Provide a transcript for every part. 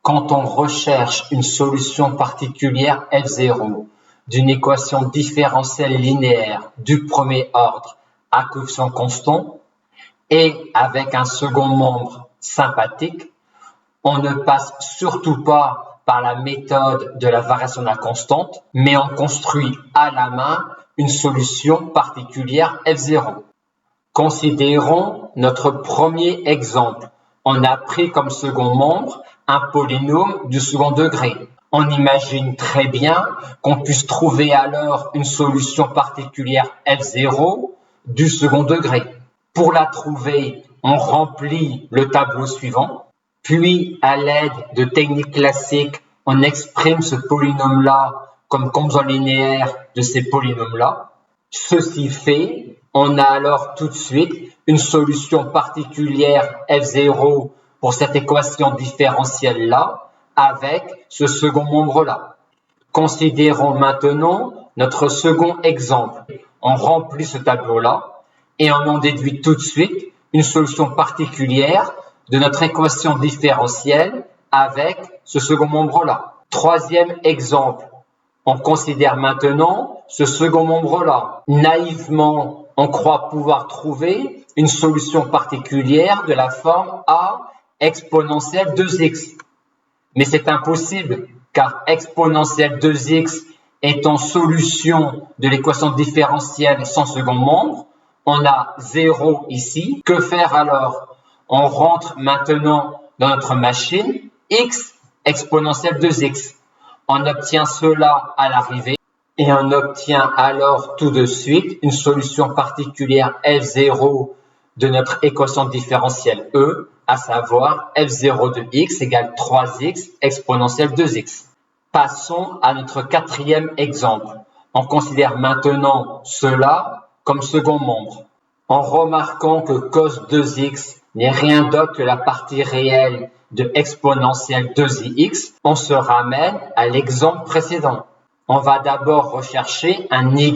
Quand on recherche une solution particulière f0 d'une équation différentielle linéaire du premier ordre à coefficient constant et avec un second membre sympathique, on ne passe surtout pas par la méthode de la variation de la constante, mais on construit à la main une solution particulière f0. Considérons notre premier exemple. On a pris comme second membre un polynôme du second degré. On imagine très bien qu'on puisse trouver alors une solution particulière f0 du second degré. Pour la trouver, on remplit le tableau suivant, puis à l'aide de techniques classiques, on exprime ce polynôme-là comme composant linéaire de ces polynômes-là. Ceci fait, on a alors tout de suite une solution particulière f0 pour cette équation différentielle-là avec ce second membre-là. Considérons maintenant notre second exemple. On remplit ce tableau-là et on en déduit tout de suite une solution particulière de notre équation différentielle avec ce second membre-là. Troisième exemple. On considère maintenant ce second membre-là. Naïvement, on croit pouvoir trouver une solution particulière de la forme a exponentielle 2x. Mais c'est impossible, car exponentielle 2x étant solution de l'équation différentielle sans second membre, on a 0 ici. Que faire alors? On rentre maintenant dans notre machine x exponentielle 2x. On obtient cela à l'arrivée et on obtient alors tout de suite une solution particulière f0 de notre équation différentielle E, à savoir f0 de x égale 3x exponentielle 2x. Passons à notre quatrième exemple. On considère maintenant cela comme second membre. En remarquant que cos 2x n'est rien d'autre que la partie réelle de exponentielle 2ix, on se ramène à l'exemple précédent. On va d'abord rechercher un y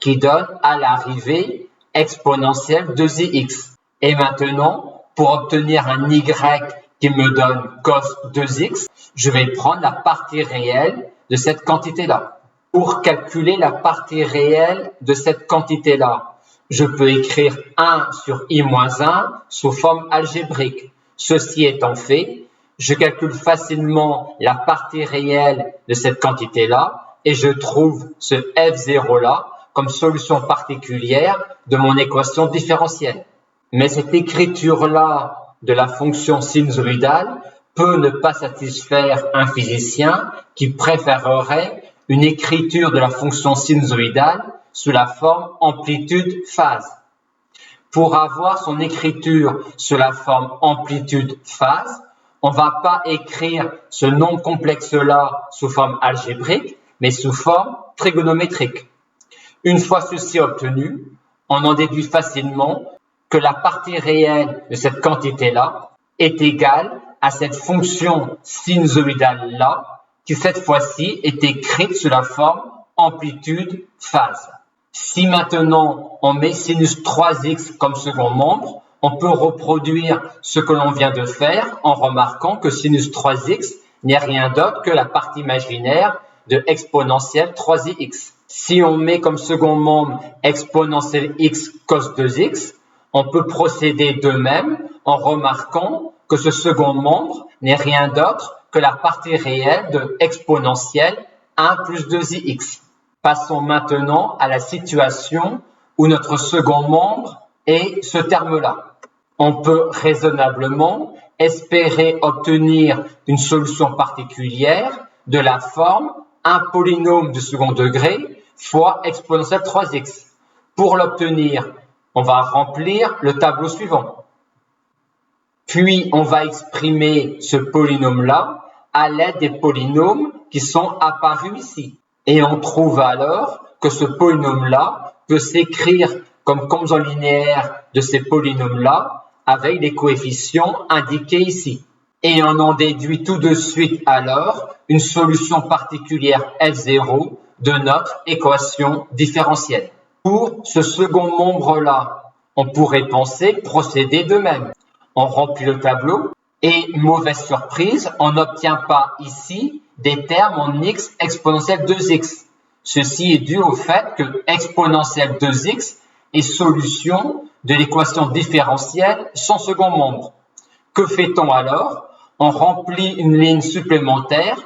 qui donne à l'arrivée exponentielle 2ix. Et maintenant, pour obtenir un y qui me donne cos 2x, je vais prendre la partie réelle de cette quantité-là. Pour calculer la partie réelle de cette quantité-là, je peux écrire 1 sur i-1 sous forme algébrique. Ceci étant fait, je calcule facilement la partie réelle de cette quantité-là et je trouve ce f0-là comme solution particulière de mon équation différentielle. Mais cette écriture-là de la fonction sinusoïdale peut ne pas satisfaire un physicien qui préférerait une écriture de la fonction sinusoïdale sous la forme amplitude-phase. Pour avoir son écriture sous la forme amplitude-phase, on ne va pas écrire ce nombre complexe-là sous forme algébrique, mais sous forme trigonométrique. Une fois ceci obtenu, on en déduit facilement que la partie réelle de cette quantité-là est égale à cette fonction sinusoïdale-là, qui cette fois-ci est écrite sous la forme amplitude-phase. Si maintenant on met sinus 3x comme second membre, on peut reproduire ce que l'on vient de faire en remarquant que sinus 3x n'est rien d'autre que la partie imaginaire de exponentielle 3ix. Si on met comme second membre exponentielle x cos 2x, on peut procéder de même en remarquant que ce second membre n'est rien d'autre que la partie réelle de exponentielle 1 plus 2ix. Passons maintenant à la situation où notre second membre est ce terme-là. On peut raisonnablement espérer obtenir une solution particulière de la forme un polynôme du second degré fois exponentielle 3x. Pour l'obtenir, on va remplir le tableau suivant. Puis, on va exprimer ce polynôme-là à l'aide des polynômes qui sont apparus ici. Et on trouve alors que ce polynôme-là peut s'écrire comme composant linéaire de ces polynômes-là avec les coefficients indiqués ici. Et on en déduit tout de suite alors une solution particulière f0 de notre équation différentielle. Pour ce second membre-là, on pourrait penser procéder de même. On remplit le tableau Et mauvaise surprise, on n'obtient pas ici des termes en x exponentielle 2x. Ceci est dû au fait que exponentielle 2x est solution de l'équation différentielle sans second membre. Que fait-on alors? On remplit une ligne supplémentaire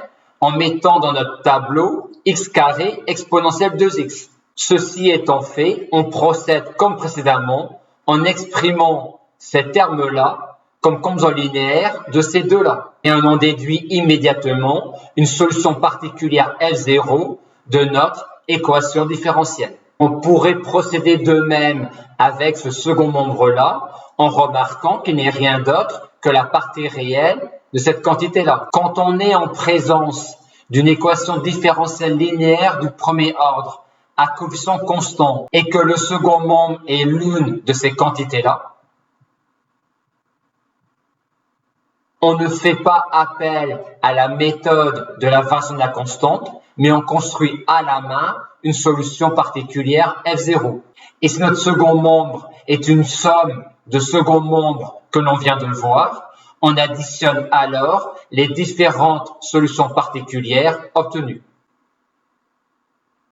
en mettant dans notre tableau x carré exponentielle 2x. Ceci étant fait, on procède comme précédemment en exprimant ces termes-là comme composants linéaires de ces deux-là. Et on en déduit immédiatement une solution particulière F0 de notre équation différentielle. On pourrait procéder de même avec ce second membre-là en remarquant qu'il n'est rien d'autre que la partie réelle de cette quantité-là. Quand on est en présence d'une équation différentielle linéaire du premier ordre à coefficient constant et que le second membre est l'une de ces quantités-là, on ne fait pas appel à la méthode de la variation de la constante, mais on construit à la main une solution particulière F0. Et si notre second membre est une somme de seconds membres que l'on vient de voir, on additionne alors les différentes solutions particulières obtenues.